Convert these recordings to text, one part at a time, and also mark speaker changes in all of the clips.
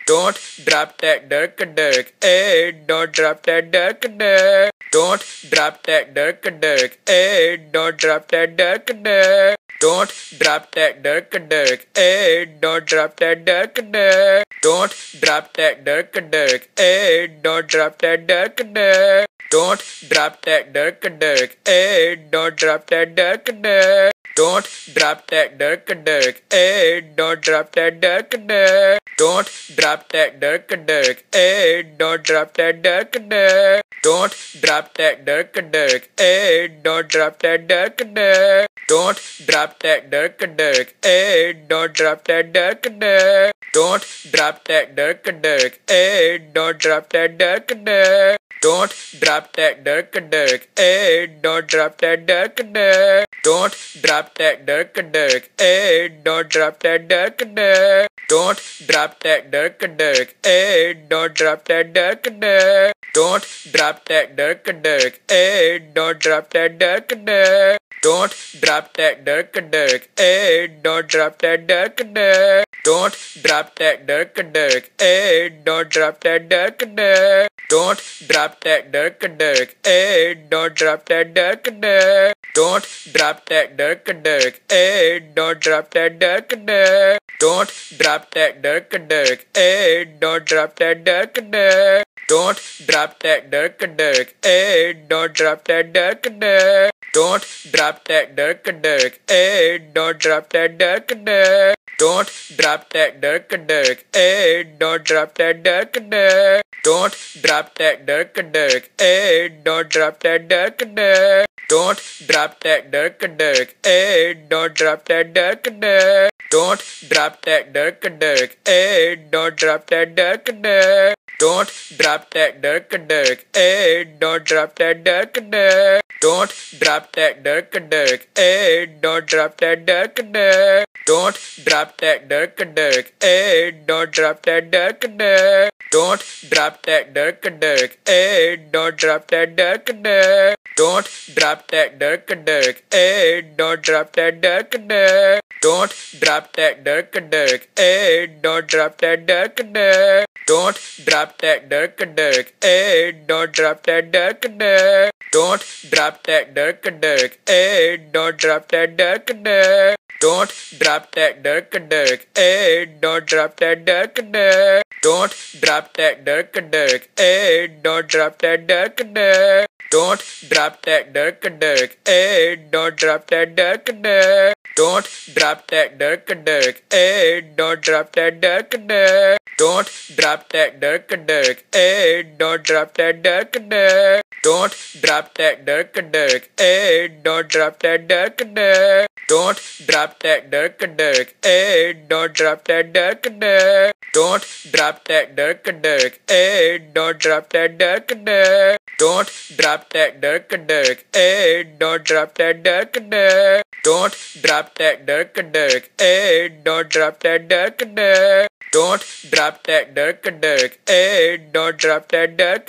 Speaker 1: Don't drop that dirk dirk. Hey, don't drop that dirk dirk. Don't drop that dirk dirk. Hey, don't drop that dirk dirk. Don't drop that dirk dirk. Hey, don't drop that dirk dirk. Don't drop that dirk dirk. Hey, don't drop that dirk dirk. Don't drop that dirk dirk. Hey, don't drop that dirk dirk. Don't drop that dirk dirk. Hey, don't drop that dirk dirk. Don't drop that dirk dirk. Hey, don't drop that dirk dirk. Don't drop that dirk dirk. Hey, don't drop that dirk dirk. Don't drop that dirk dirk. Hey, don't drop that dirk dirk. Don't drop that dirk dirk. Hey, don't drop that dirk dirk. Don't drop that dirk dirk. Hey, don't drop that dirk dirk. Don't drop that dirk dirk. Hey, don't drop that dirk dirk. Don't drop that dirk dirk. Hey, don't drop that dirk dirk. Don't drop that dirk dirk. Hey, don't drop that dirk dirk. Don't drop that dirk dirk. Hey, don't drop that dirk dirk. Don't drop that dirk dirk. Hey, don't drop that dirk dirk. Don't drop that dirk dirk. Hey, don't drop that dirk dirk. Don't drop that dirk dirk. Hey, don't drop that dirk dirk. Don't drop that dirk dirk. Hey, don't drop that dirk dirk. Don't drop that dirk dirk. Hey, don't drop that dirk dirk. Don't drop that dirk dirk. Hey, don't drop that dirk dirk. Don't drop that dirk dirk. Hey, don't drop that dirk dirk. Don't drop that dirk dirk. Hey, don't drop that dirk dirk. Don't drop that dirk dirk. Hey, don't drop that dirk dirk. Don't drop that dirk dirk. Hey, don't drop that dirk dirk. Don't drop that dirk dirk. Hey, don't drop that dirk dirk. Don't drop that dirk dirk. Hey, don't drop that dirk dirk. Don't drop that dirk dirk. Hey, don't drop that dirk dirk. Don't drop that dirk dirk. Hey, don't drop that dirk dirk. Don't drop that dirk dirk. Hey, don't drop that dirk dirk. Don't drop that dirk dirk. Hey, don't drop that dirk dirk. Don't drop that dirk dirk. Hey, don't drop that dirk dirk. Don't drop that dirk dirk. Hey, don't drop that dirk dirk. Don't drop that dirk dirk. Hey, don't drop that dirk dirk. Don't drop that dirk dirk. Hey, don't drop that dirk dirk. Don't drop that dirk dirk. Hey, don't drop that dirk dirk. Don't drop that dirk dirk. Hey, don't drop that dirk dirk. Don't drop that dirk dirk. Hey, don't drop that dirk dirk. Don't drop that dirk dirk. Hey, don't drop that dirk dirk. Don't drop that dirk dirk. Hey, don't drop that dirk dirk. Don't drop that dirk dirk. Hey, don't drop that dirk dirk. Don't drop that dirk dirk. Hey, don't drop that dirk dirk. Don't drop that dirk dirk. Hey, don't drop that dirk dirk. Don't drop that dirk dirk. Hey, don't drop that dirk dirk. Don't drop that dirk dirk. Hey, don't drop that dirk dirk. Don't drop that dirk dirk. Hey, don't drop that dirk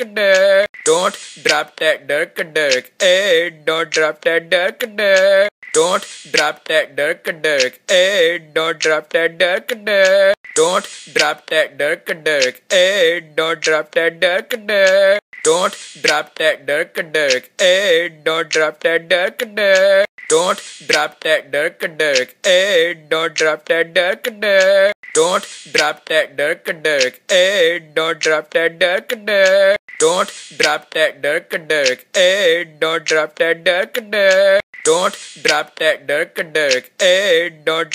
Speaker 1: dirk. Don't drop that dirk dirk. Hey, don't drop that dirk dirk. Don't drop that dirk dirk. Hey, don't drop that dirk dirk. Don't drop that dirk dirk. Hey, don't drop that dirk dirk. Don't drop that dirk dirk. Hey, don't drop that dirk dirk. Don't drop that dirk dirk. Hey, don't drop that dirk dirk. Don't drop that dirk dirk. Hey, don't drop that dirk dirk. Don't drop that dirk dirk. Hey, don't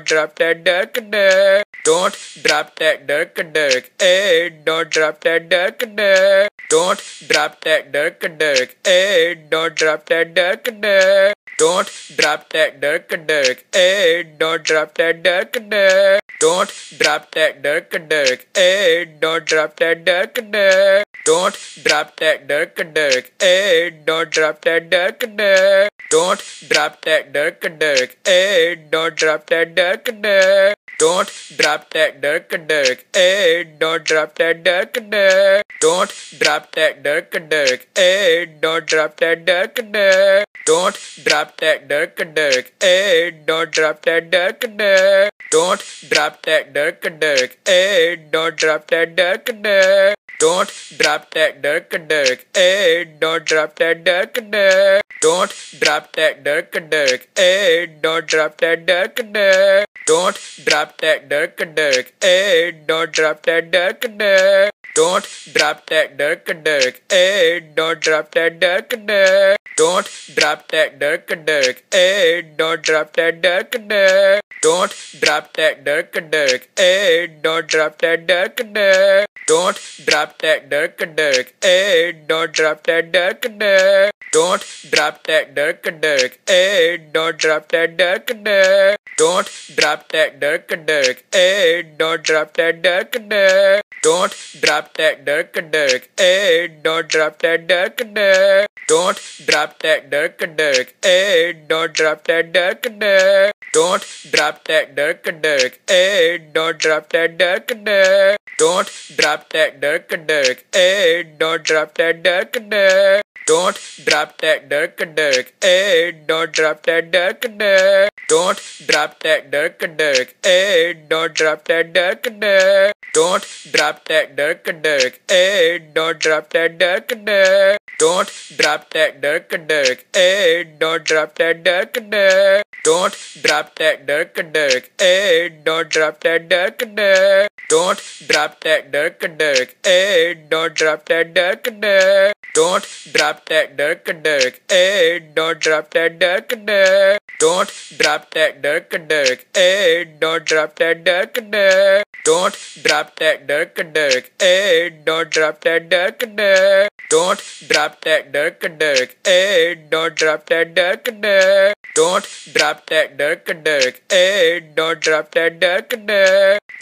Speaker 1: drop that dirk dirk. Don't drop that dirk dirk. Hey, don't drop that dirk dirk. Don't drop that dirk dirk. Hey, don't drop that dirk dirk. Don't drop that dirk dirk. Hey, don't drop that dirk dirk. Don't drop that dirk dirk. Hey, don't drop that dirk dirk. Don't drop that dirk dirk. Hey, don't drop that dirk dirk. Don't drop that dirk dirk. Hey, don't drop that dirk dirk. Don't drop that dirk dirk. Hey, don't drop that dirk dirk. Don't drop that dirk dirk. Hey, don't drop that dirk dirk. Don't drop that dirk dirk. Hey, don't drop that dirk dirk. Don't drop that dirk dirk. Hey, don't drop that dirk dirk. Don't drop that dirk dirk. Hey, don't drop that dirk dirk. Don't drop that dirk dirk. Hey, don't drop that dirk dirk. Don't drop that dirk dirk. Hey, don't drop that dirk dirk. Don't drop that dirk dirk. Hey, don't drop that dirk dirk. Don't drop that dirk dirk. Hey, don't drop that dirk dirk. Don't drop that dirk dirk. Hey, don't drop that dirk dirk. Don't drop that dirk dirk. Hey, don't drop that dirk dirk. Don't drop that dirk dirk. Hey, don't drop that dirk dirk. Don't drop that dirk dirk. Hey, don't drop that dirk dirk. Don't drop that dirk dirk. Hey, don't drop that dirk dirk. Don't drop that dirk dirk. Hey, don't drop that dirk dirk. Don't drop that dirk dirk. Hey, don't drop that dirk dirk. Don't drop that dirk dirk. Hey, don't drop that dirk dirk. Don't drop that dirk dirk. Hey, don't drop that dirk dirk. Don't drop that dirk dirk. Hey, don't drop that dirk dirk. Don't drop that dirk dirk. Hey, don't drop that dirk dirk. Don't drop that dirk dirk. Hey, don't drop that dirk dirk. Don't drop that dirk dirk. Hey, don't drop that dirk dirk. Don't drop that dirk dirk. Hey, don't drop that dirk dirk. Don't drop that dirk dirk. Hey, don't drop that dirk dirk. Don't drop that dirk dirk. Hey, don't drop that dirk dirk. Don't drop that dirk dirk. Hey, don't drop that dirk dirk. Don't drop that dirk dirk. Hey, don't drop that dirk dirk. Don't drop that dirk dirk. Hey, don't drop that dirk dirk. Don't drop that dirk dirk. Hey, don't drop that dirk dirk.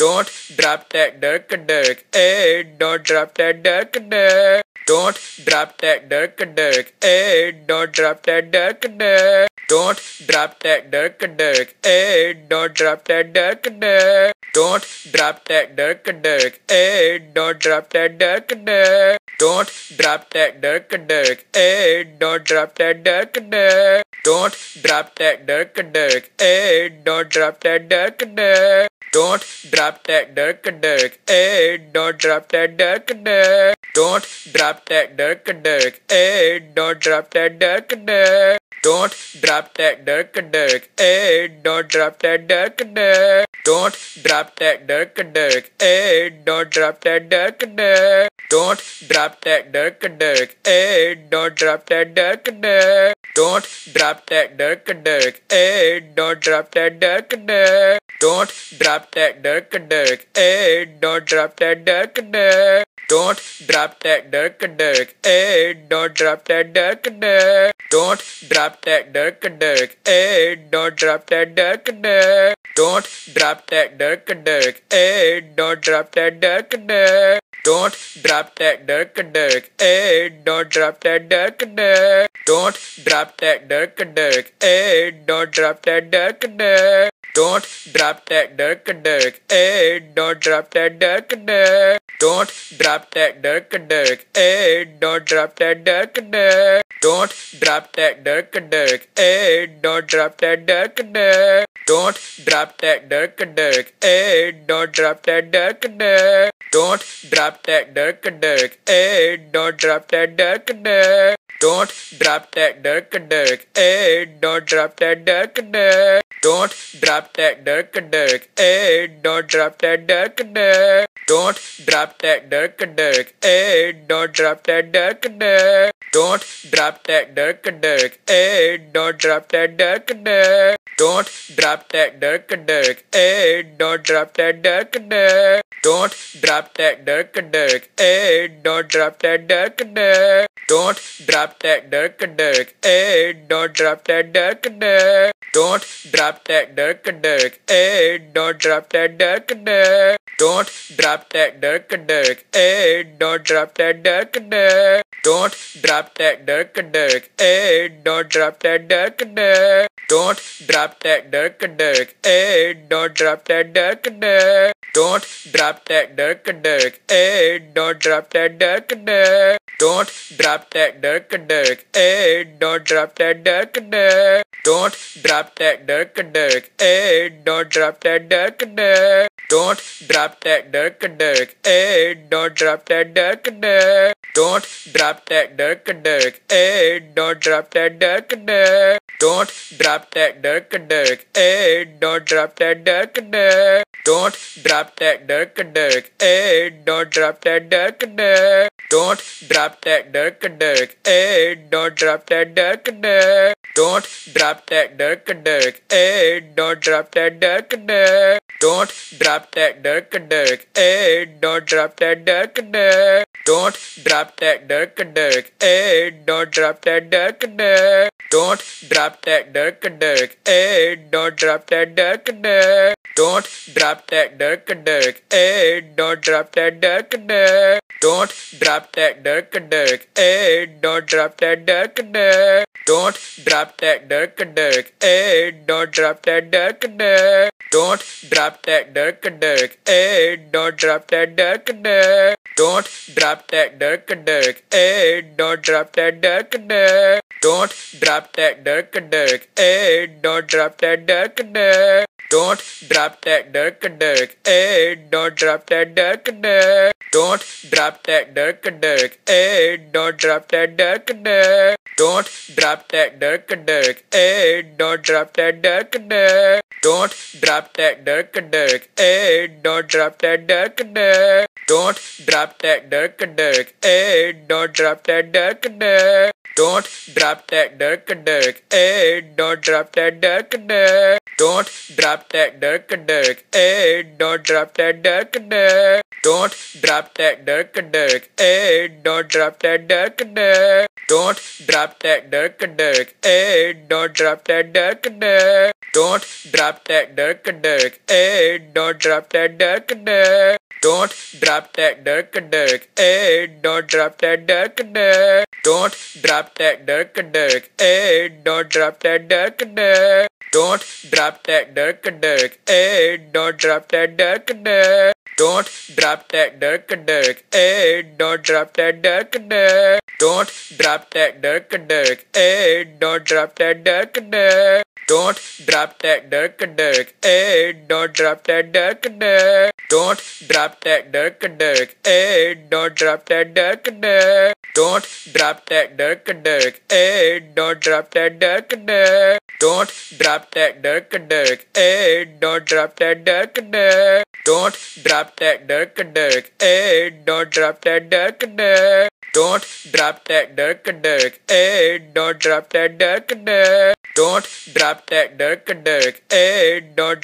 Speaker 1: Don't drop that dirk dirk. Hey, don't drop that dirk dirk. Don't drop that dirk dirk. Hey, don't drop that dirk dirk. Don't drop that dirk dirk. Hey, don't drop that dirk dirk. Don't drop that dirk dirk. Hey, don't drop that dirk dirk. Don't drop that dirk dirk. Hey, don't drop that dirk dirk. Don't drop that dirk dirk. Hey, don't drop that dirk dirk. Don't drop that dirk dirk. Hey, don't drop that dirk dirk. Don't drop that dirk dirk. Hey, don't drop that dirk dirk. Don't drop that dirk dirk. Hey, don't drop that dirk dirk. Don't drop that dirk dirk. Hey, don't drop that dirk dirk. Don't drop that dirk dirk. Hey, don't drop that dirk dirk. Don't drop that dirk dirk. Hey, don't drop that dirk dirk. Don't drop that dirk dirk. Hey, don't drop that dirk dirk. Don't drop that dirk dirk. Hey, don't drop that dirk dirk. Don't drop that dirk dirk. Hey, don't drop that dirk dirk. Don't drop that dirk dirk. Hey, don't drop that dirk dirk. Don't drop that dirk dirk. Hey, don't drop that dirk dirk. Don't drop that dirk dirk. Hey, don't drop that dirk dirk. Don't drop that dirk dirk. Hey, don't drop that dirk dirk. Don't drop that dirk dirk. Hey, don't drop that dirk dirk. Don't drop that dirk dirk. Hey, don't drop that dirk dirk. Don't drop that dirk dirk. Hey, don't drop that dirk dirk. Don't drop that dirk dirk. Hey, don't drop that dirk dirk. Don't drop that dirk dirk. Hey, don't drop that dirk dirk. Don't drop that dirk dirk. Hey, don't drop that dirk dirk. Don't drop that dirk dirk. Hey, don't drop that dirk dirk. Don't drop that dirk dirk. Hey, don't drop that dirk dirk. Don't drop that dirk dirk. Hey, don't drop that dirk dirk. Don't drop that dirk dirk. Hey, don't drop that dirk dirk. Don't drop that dirk dirk. Hey, don't drop that dirk dirk. Don't drop that dirk dirk. Hey, don't drop that dirk dirk. Don't drop that dirk dirk. Hey, don't drop that dirk dirk. Don't drop that dirk dirk. Hey, don't drop that dirk dirk. Don't drop that dirk dirk. Hey, don't drop that dirk dirk. Don't drop that dirk dirk. Hey, don't drop that dirk dirk. Don't drop that dirk dirk. Hey, don't drop that dirk dirk. Don't drop that dirk dirk. Hey, don't drop that dirk dirk. Don't drop that dirk dirk. Hey, don't drop that dirk dirk. Don't drop that dirk dirk. Hey, don't drop that dirk dirk. Don't drop that dirk dirk. Hey, don't drop that dirk dirk. Don't drop that dirk dirk. Hey, don't drop that dirk dirk. Don't drop that dirk dirk. Hey, don't drop that dirk dirk. Don't drop that dirk dirk. Hey, don't drop that dirk dirk. Don't drop that dirk dirk. Hey, don't drop that dirk dirk. Don't drop that dirk dirk. Hey, don't drop that dirk dirk. Don't drop that dirk dirk. Hey, don't drop that dirk dirk. Don't drop that dirk dirk. Hey, don't drop that dirk dirk. Don't drop that dirk dirk. Hey, don't drop that dirk dirk. Don't drop that dirk dirk. Hey, don't drop that dirk dirk. Don't drop that dirk dirk. Hey, don't drop that dirk dirk. Don't drop that dirk dirk. Hey, don't drop that dirk dirk. Don't drop that dirk dirk. Hey, don't drop that dirk dirk. Don't drop that dirk dirk. Hey, don't drop that dirk dirk. Don't drop that dirk dirk. Hey, don't drop that dirk dirk. Don't drop that dirk dirk. Hey, don't drop that dirk dirk. Don't drop that dirk dirk. Hey, don't drop that dirk dirk. Don't drop that dirk dirk. Hey, don't drop that dirk dirk. Don't drop that dirk dirk. Hey, don't drop that dirk dirk. Don't drop that dirk dirk. Hey, don't drop that dirk dirk. Don't drop that dirk dirk. Hey, don't drop that dirk dirk. Don't drop that dirk dirk. Hey, don't drop that dirk dirk. Don't drop that dirk dirk. Hey, don't drop that dirk dirk. Don't drop that dirk dirk. Hey, don't drop that dirk dirk. Don't drop that dirk dirk. Hey, don't drop that dirk dirk. Don't drop that dirk dirk. Hey, don't drop that dirk dirk. Don't drop that dirk dirk. Hey, don't drop that dirk dirk. Don't drop that dirk dirk. Hey, don't drop that dirk dirk. Don't drop that dirk dirk. Hey, don't drop that dirk dirk. Don't drop that dirk dirk. Hey, don't drop that dirk dirk. Don't drop that dirk dirk. Hey, don't drop that dirk dirk. Don't drop that dirk dirk. Hey, don't drop that dirk dirk. Don't drop that dirk dirk. Hey, don't drop that dirk dirk. Don't drop that dirk dirk. Hey, don't drop that dirk dirk. Don't drop that dirk dirk. Hey, don't drop that dirk dirk. Don't drop that dirk dirk. Hey, don't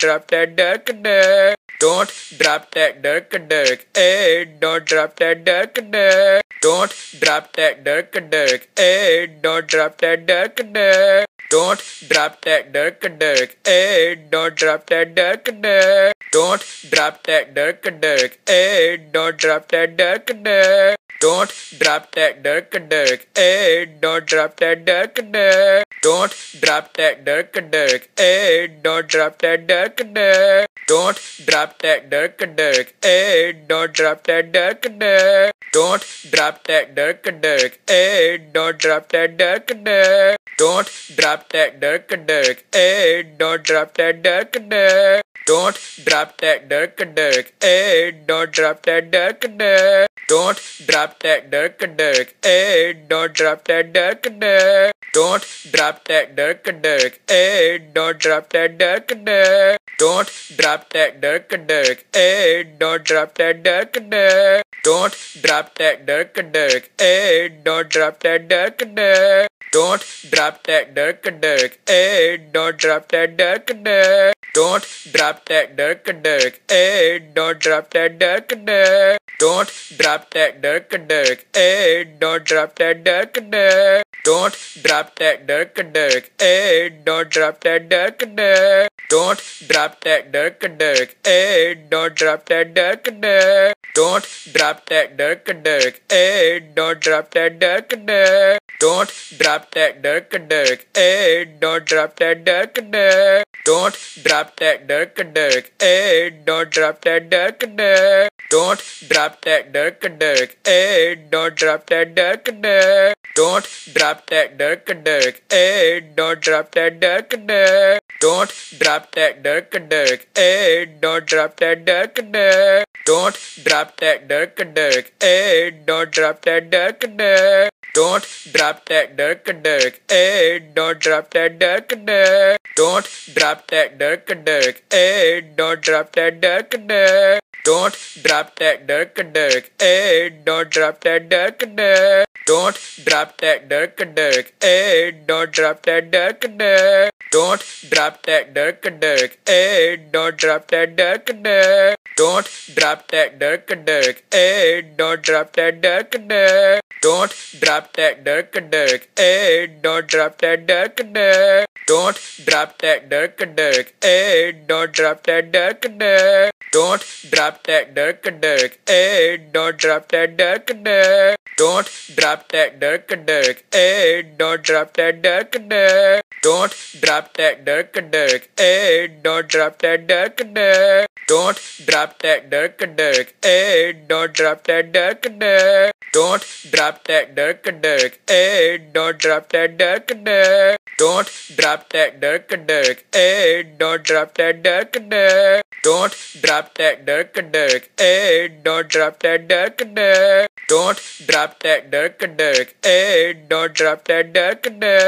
Speaker 1: drop that dirk dirk. Don't drop that dirk dirk. Hey, don't drop that dirk dirk. Don't drop that dirk dirk. Hey, don't drop that dirk dirk. Don't drop that dirk dirk. Hey, don't drop that dirk dirk. Don't drop that dirk dirk. Hey, don't drop that dirk dirk. Don't drop that dirk dirk. Hey, don't drop that dirk dirk. Don't drop that dirk dirk. Hey, don't drop that dirk dirk. Don't drop that dirk dirk. Hey, don't drop that dirk dirk. Don't drop that dirk dirk. Hey, don't drop that dirk dirk. Don't drop that dirk dirk. Hey, don't drop that dirk dirk. Don't drop that dirk dirk. Hey, don't drop that dirk dirk. Don't drop that dirk dirk. Hey, don't drop that dirk dirk. Don't drop that dirk dirk. Hey, don't drop that dirk dirk. Don't drop that dirk dirk. Hey, don't drop that dirk dirk. Don't drop that dirk dirk. Hey, don't drop that dirk dirk. Don't drop that dirk dirk. Hey, don't drop that dirk dirk. Don't drop that dirk dirk. Hey, don't drop that dirk dirk. Don't drop that dirk dirk. Hey, don't drop that dirk dirk. Don't drop that dirk dirk. Hey, don't drop that dirk dirk. Don't drop that dirk dirk. Hey, don't drop that dirk dirk. Don't drop that dirk dirk. Hey, don't drop that dirk dirk. Don't drop that dirk dirk. Hey, don't drop that dirk dirk. Don't drop that dirk dirk. Hey, don't drop that dirk dirk. Don't drop that dirk dirk. Hey, don't drop that dirk dirk. Don't drop that dirk dirk. Hey, don't drop that dirk dirk. Don't drop that dirk dirk. Hey, don't drop that dirk dirk. Don't drop that dirk dirk. Hey, don't drop that dirk dirk. Don't drop that dirk dirk. Hey, don't drop that dirk dirk. Don't drop that dirk dirk. Hey, don't drop that dirk dirk. Don't drop that dirk dirk. Hey, don't drop that dirk dirk. Don't drop that dirk dirk. Hey, don't drop that dirk dirk. Don't drop that dirk dirk. Hey, don't drop that dirk dirk. Don't drop that dirk dirk. Hey, don't drop that dirk dirk. Don't drop that dirk dirk. Hey, don't drop that dirk dirk. Don't drop that dirk dirk. Hey, don't drop that dirk dirk. Don't drop that dirk dirk. Hey, don't drop that dirk dirk. Don't drop that dirk dirk. Hey, don't drop that dirk dirk. Don't drop that dirk dirk. Hey, don't drop that dirk dirk. Don't drop that dirk dirk. Hey, don't drop that dirk dirk. Don't drop that dirk dirk. Hey, don't drop that dirk dirk. Don't drop that dirk dirk. Hey, don't drop that dirk dirk. Don't drop that dirk dirk. Hey, don't drop that dirk dirk.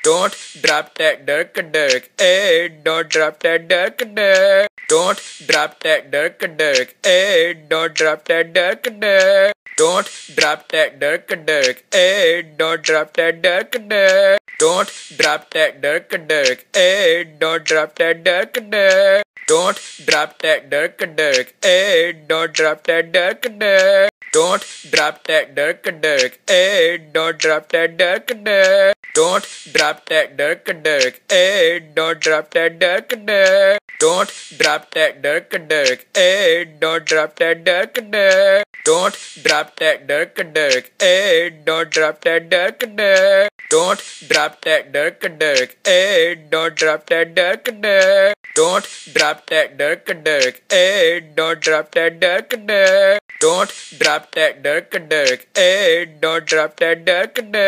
Speaker 1: Don't drop that dirk dirk. Hey, don't drop that dirk dirk. Don't drop that dirk dirk. Hey, don't drop that dirk dirk. Don't drop that dirk dirk. Hey, don't drop that dirk dirk. Don't drop that dirk dirk. Hey, don't drop that dirk dirk. Don't drop that dirk dirk. Hey, don't drop that dirk dirk. Don't drop that dirk dirk. Hey, don't drop that dirk dirk. Don't drop that dirk dirk. Hey, don't drop that dirk dirk. Don't drop that dirk dirk. Hey, don't drop that dirk dirk. Don't drop that dirk dirk. Hey, don't drop that dirk dirk. Don't drop that dirk dirk. Hey, don't drop that dirk dirk. Don't drop that dirk dirk. Hey, don't drop that dirk dirk. Don't drop that dirk dirk. Hey, don't drop that dirk dirk. Don't drop that dirk dirk. Hey, don't drop that dirk dirk.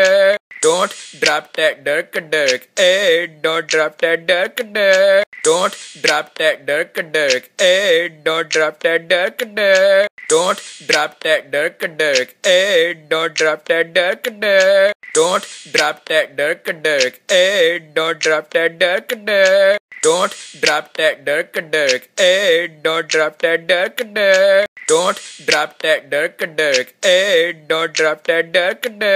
Speaker 1: Don't drop that dirk dirk. Hey, don't drop that dirk dirk. Don't drop that dirk dirk. Hey, don't drop that dirk dirk. Don't drop that dirk dirk. Hey, don't drop that dirk dirk. Don't drop that dirk dirk. Hey, don't drop that dirk dirk. Don't drop that dirk dirk. Hey, don't drop that dirk dirk.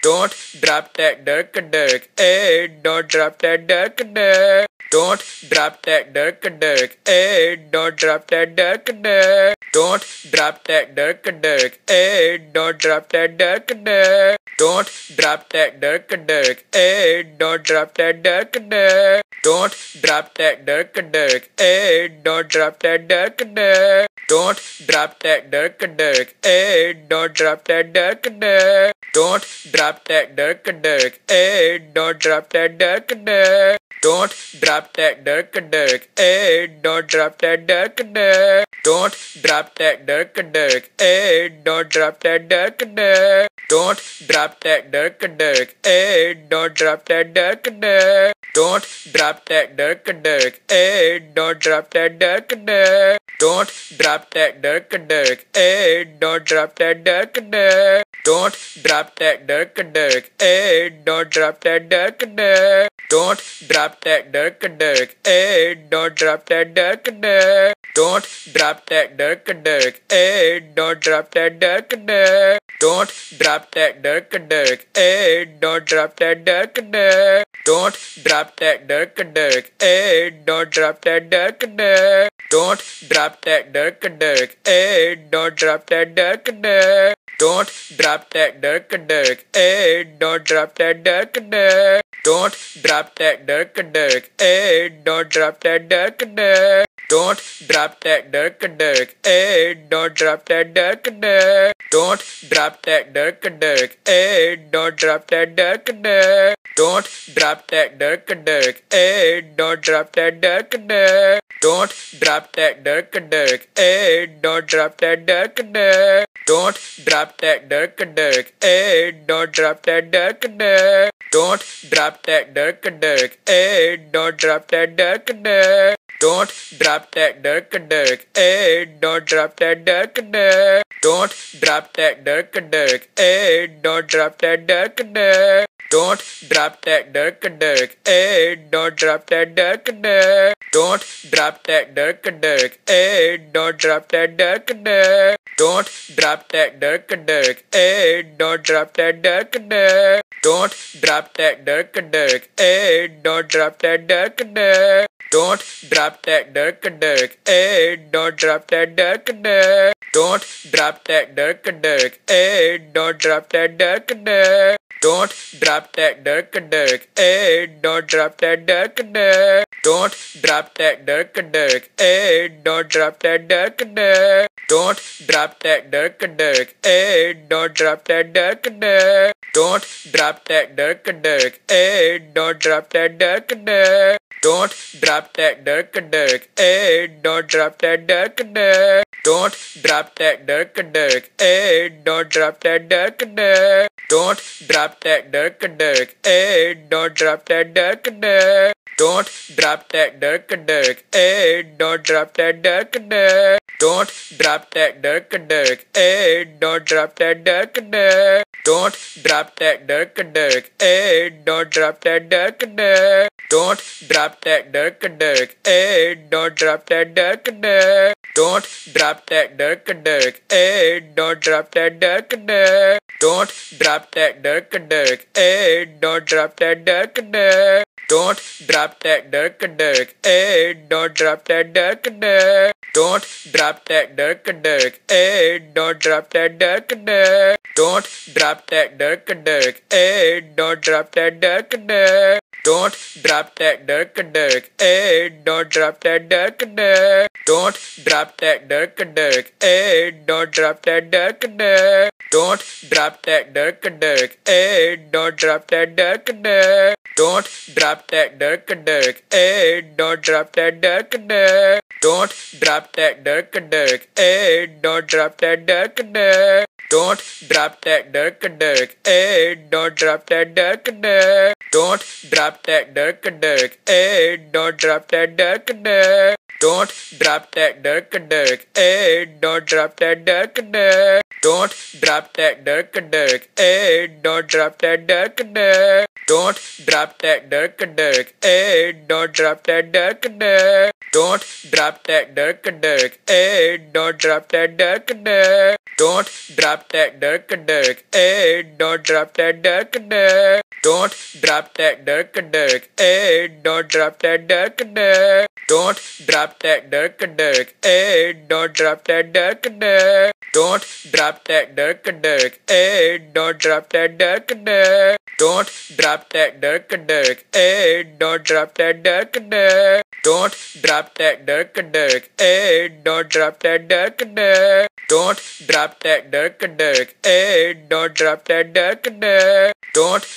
Speaker 1: Don't drop that dirk dirk. Hey, don't drop that dirk dirk. Don't drop that dirk dirk. Hey, don't drop that dirk dirk. Don't drop that dirk dirk. Hey, don't drop that dirk dirk. Don't drop that dirk dirk. Hey, don't drop that dirk dirk. Don't drop that dirk dirk. Hey, don't drop that dirk dirk. Don't drop that dirk dirk. Hey, don't drop that dirk dirk. Don't drop that dirk dirk. Hey, don't drop that dirk dirk. Don't drop that dirk dirk. Hey, don't drop that dirk dirk. Don't drop that dirk dirk. Hey, don't drop that dirk dirk. Don't drop that dirk dirk. Hey, don't drop that dirk dirk. Don't drop that dirk dirk. Hey, don't drop that dirk dirk. Don't drop that dirk dirk. Hey, don't drop that dirk dirk. Don't drop that dirk dirk. Hey, don't drop that dirk dirk. Don't drop that dirk dirk. Hey, don't drop that dirk dirk. Don't drop that dirk dirk. Hey, don't drop that dirk dirk. Don't drop that dirk dirk. Hey, don't drop that dirk dirk. Don't drop that dirk dirk. Hey, don't drop that dirk dirk. Don't drop that dirk dirk. Hey, don't drop that dirk dirk. Don't drop that dirk dirk. Hey, don't drop that dirk dirk. Don't drop that dirk dirk. Hey, don't drop that dirk dirk. Don't drop that dirk dirk. Hey, don't drop that dirk dirk. Don't drop that dirk dirk. Hey, don't drop that dirk dirk. Don't drop that dirk dirk. Hey, don't drop that dirk dirk. Don't drop that dirk dirk. Hey, don't drop that dirk dirk. Don't drop that dirk dirk. Hey, don't drop that dirk dirk. Don't drop that dirk dirk. Hey, don't drop that dirk dirk. Don't drop that dirk dirk. Hey, don't drop that dirk dirk. Don't drop that dirk dirk. Hey, don't drop that dirk dirk. Don't drop that dirk dirk. Hey, don't drop that dirk dirk. Don't drop that dirk dirk. Hey, don't drop that dirk dirk. Don't drop that dirk dirk. Hey, don't drop that dirk dirk. Don't drop that dirk dirk. Hey, don't drop that dirk dirk. Don't drop that dirk dirk. Hey, don't drop that dirk dirk. Don't drop that dirk dirk. Hey, don't drop that dirk dirk. Don't drop that dirk dirk. Hey, don't drop that dirk dirk. Don't drop that dirk dirk. Hey, don't drop that dirk dirk. Don't drop that dirk dirk. Hey, don't drop that dirk dirk. Don't drop that dirk dirk. Hey, don't drop that dirk dirk. Don't drop that dirk dirk. Hey, don't drop that dirk dirk. Don't drop that dirk dirk. Hey, don't drop that dirk dirk. Don't drop that dirk dirk. Hey, don't drop that dirk dirk. Don't drop that dirk dirk. Hey, don't drop that dirk dirk. Don't drop that dirk dirk. Hey, don't drop that dirk dirk. Don't drop that dirk dirk. Hey, don't drop that dirk dirk. Don't drop that dirk dirk. Hey, don't drop that dirk dirk. Don't drop that dirk dirk. Hey, don't drop that dirk dirk. Don't drop that dirk dirk. Hey, don't drop that dirk dirk. Don't drop that dirk dirk. Hey, don't drop that dirk dirk. Don't drop that dirk dirk. Hey, don't drop that dirk dirk. Don't drop that dirk dirk. Hey, don't drop that dirk dirk. Don't drop that dirk dirk. Hey, don't drop that dirk dirk. Don't drop that dirk dirk. Hey, don't drop that dirk dirk. Don't drop that dirk dirk. Hey, don't drop that dirk dirk. Don't drop that dirk dirk. Hey, don't drop that dirk dirk. Don't drop that dirk dirk. Hey, don't drop that dirk dirk. Don't drop that dirk dirk. Hey, don't drop that dirk dirk. Don't drop that dirk dirk. Hey, don't drop that dirk dirk. Don't drop that dirk dirk. Hey, don't drop that dirk dirk. Don't drop that dirk dirk. Hey, don't drop that dirk dirk. Don't drop that dirk dirk. Hey, don't drop that dirk dirk. Don't drop that dirk dirk. Hey, don't drop that dirk dirk. Don't drop that dirk dirk. Hey, don't drop that dirk dirk. Don't drop that dirk dirk. Hey, don't drop that dirk dirk. Don't drop that dirk dirk. Hey, don't drop that dirk dirk. Don't drop that dirk dirk. Hey, don't drop that dirk dirk. Don't drop that dirk dirk. Hey, don't drop that dirk dirk. Don't drop that dirk dirk. Hey, don't drop that dirk dirk. Don't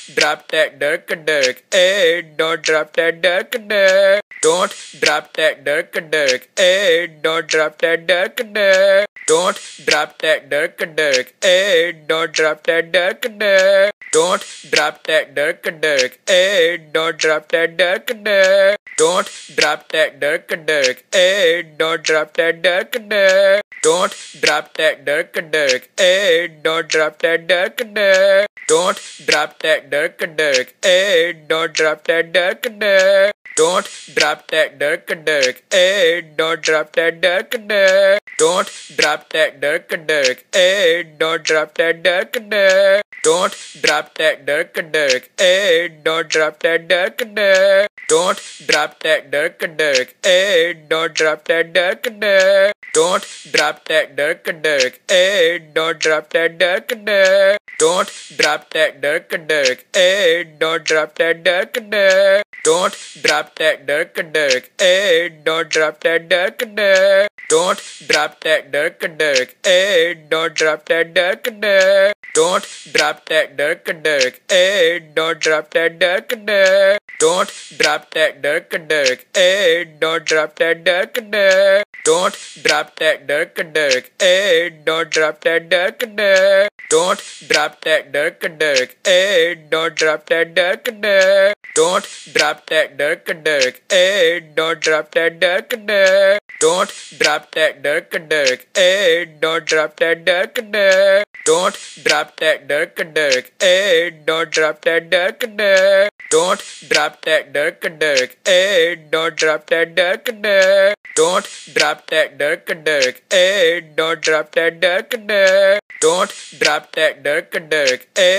Speaker 1: drop that dirk dirk. Hey, don't drop that dirk dirk. Don't drop that dirk dirk. Hey, don't drop that dirk dirk. Don't drop that dirk dirk. Hey, don't drop that dirk dirk. Don't drop that dirk dirk. Hey, don't drop that dirk dirk. Don't drop that dirk dirk. Hey, don't drop that dirk dirk. Don't drop that dirk dirk. Hey, don't drop that dirk dirk. Don't drop that dirk dirk. Hey, don't drop that dirk dirk. Don't drop that dirk dirk. Hey, don't drop that dirk dirk. Don't drop that dirk dirk. Hey, don't drop that dirk dirk. Don't drop that dirk dirk. Hey, don't drop that dirk dirk. Don't drop that dirk dirk. Hey, don't drop that dirk dirk. Don't drop that dirk dirk. Hey, don't drop that dirk dirk. Don't drop that dirk dirk. Hey, don't drop that dirk dirk. Don't drop that dirk dirk. Hey, don't drop that dirk dirk. Don't drop that dirk dirk. Hey, don't drop that dirk dirk. Don't drop that dirk dirk. Hey, don't drop that dirk dirk. Don't drop that dirk dirk. Hey, don't drop that dirk dirk. Don't drop that dirk dirk. Hey, don't drop that dirk dirk. Don't drop that dirk dirk. Hey, don't drop that dirk dirk. Don't drop that dirk dirk. Hey, don't drop that dirk dirk. Don't drop that dirk dirk. Hey, don't drop that dirk dirk. Don't drop that dirk dirk. Hey, don't drop that dirk dirk. Don't drop that dirk dirk. Hey, don't drop that dirk dirk. Don't drop that dirk dirk. Hey, don't drop that dirk dirk. Don't drop that dirk dirk. Hey, don't drop that dirk dirk. Don't drop that dirk dirk. Hey,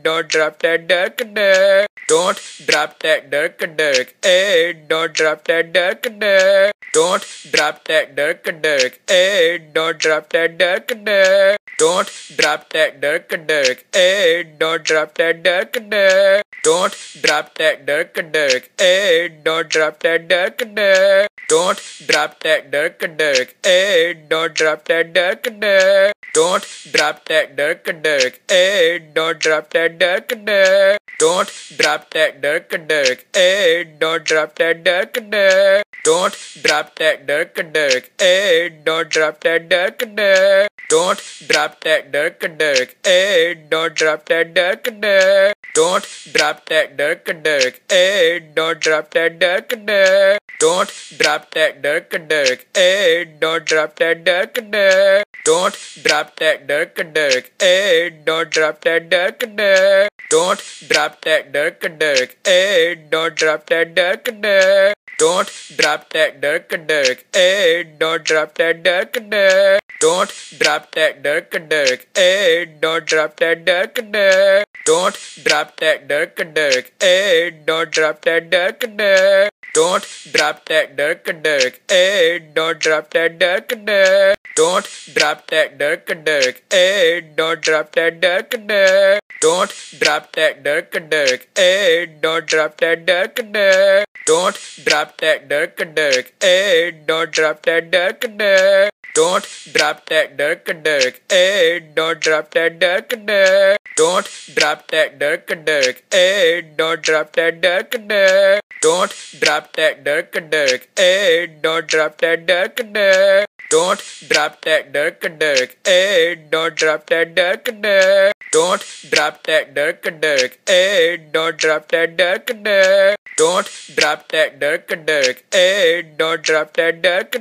Speaker 1: don't drop that dirk dirk. Don't drop that dirk dirk. Hey, don't drop that dirk dirk. Don't drop that dirk dirk. Hey, don't drop that dirk dirk. Don't drop that dirk dirk. Hey, don't drop that dirk dirk. Don't drop that dirk dirk. Hey, don't drop that dirk dirk. Don't drop that dirk dirk. Hey, don't drop that dirk dirk. Don't drop that dirk dirk. Hey, don't drop that dirk dirk. Don't drop that dirk dirk. Hey, don't drop that dirk dirk. Don't drop that dirk dirk. Hey, don't drop that dirk dirk. Don't drop that dirk dirk. Hey, don't drop that dirk dirk. Don't drop that dirk dirk. Hey, don't drop that dirk dirk. Don't drop that dirk dirk. Hey, don't drop that dirk dirk. Don't drop that dirk dirk. Hey, don't drop that dirk dirk. Don't drop that dirk dirk. Hey, don't drop that dirk dirk. Don't drop that dirk dirk. Hey, don't drop that dirk dirk. Don't drop that dirk dirk. Hey, don't drop that dirk dirk. Don't drop that dirk dirk. Hey, don't drop that dirk dirk. Don't drop that dirk dirk. Hey, don't drop that dirk dirk. Don't drop that dirk dirk. Hey, don't drop that dirk dirk. Don't drop that dirk dirk. Hey, don't drop that dirk dirk. Don't drop that dirk dirk. Hey, don't drop that dirk dirk. Don't drop that dirk dirk. Hey, don't drop that dirk dirk. Don't drop that dirk dirk. Hey, don't drop that dirk dirk. Don't drop that dirk dirk. Hey, don't drop that dirk dirk. Don't drop that dirk dirk. Hey, don't drop that dirk dirk. Don't drop that dirk dirk. Hey, don't drop that dirk dirk. Don't drop that dirk dirk. Hey, don't drop that dirk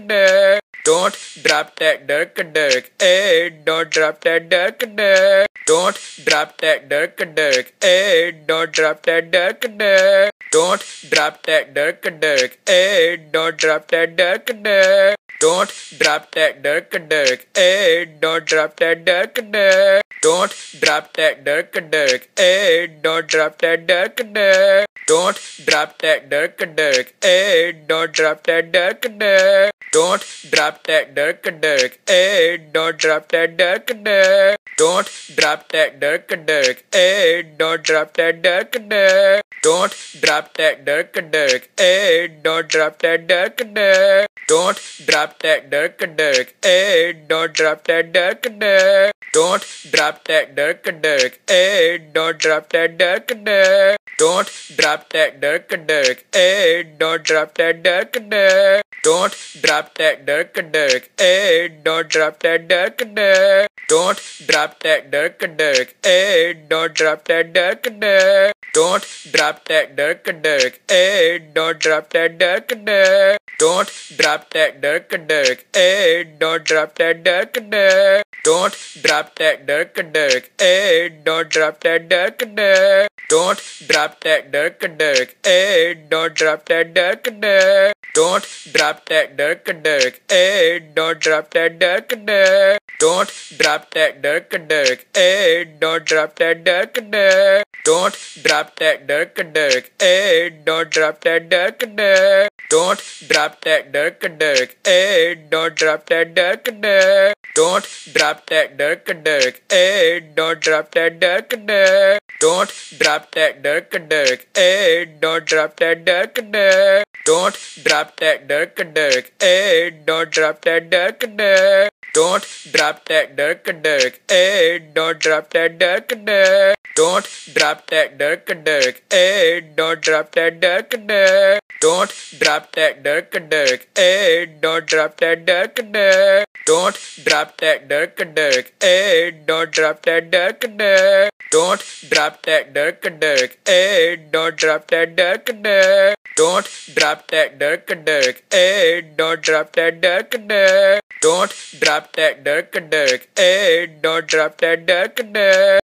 Speaker 1: dirk. Don't drop that dirk dirk. Hey, don't drop that dirk dirk. Don't drop that dirk dirk. Hey, don't drop that dirk dirk. Don't drop that dirk dirk. Hey, don't drop that dirk dirk. Don't drop that dirk dirk. Hey, don't drop that dirk dirk. Don't drop that dirk dirk. Hey, don't drop that dirk dirk. Don't drop that dirk dirk. Hey, don't drop that dirk dirk. Don't drop that dirk dirk. Hey, don't drop that dirk dirk. Don't drop that dirk dirk. Hey, don't drop that dirk dirk. Don't drop that dirk dirk. Hey, don't drop that dirk dirk. Don't drop that dirk dirk. Hey, don't drop that dirk dirk. Don't drop that dirk dirk. Hey, don't drop that dirk dirk. Don't drop that dirk dirk. Hey, don't drop that dirk dirk. Don't drop that dirk dirk. Hey, don't drop that dirk dirk. Don't drop that dirk dirk. Hey, don't drop that dirk dirk. Don't drop that dirk dirk. Hey, don't drop that dirk dirk. Don't drop that dirk dirk. Hey, don't drop that dirk dirk. Don't drop that dirk dirk. Hey, don't drop that dirk dirk. Don't drop that dirk dirk. Hey, don't drop that dirk dirk. Don't drop that dirk dirk. Hey, don't drop that dirk dirk. Don't drop that dirk dirk. Hey, don't drop that dirk dirk. Don't drop that dirk dirk. Hey, don't drop that dirk dirk. Don't drop that dirk dirk. Hey, don't drop that dirk dirk. Don't drop that dirk dirk. Hey, don't drop that dirk dirk. Don't drop that dirk dirk. Hey, don't drop that dirk dirk. Don't drop that dirk dirk. Hey, don't drop that dirk dirk. Don't drop that dirk dirk. Hey, don't drop that dirk dirk. Don't drop that dirk dirk. Hey, don't drop that dirk dirk. Don't drop that dirk dirk. Hey, don't drop that dirk dirk. Don't drop that dirk dirk. Hey, don't drop that dirk dirk. Don't drop that dirk dirk. Hey, don't drop that dirk dirk. Don't drop that dirk dirk. Hey, don't drop that dirk dirk.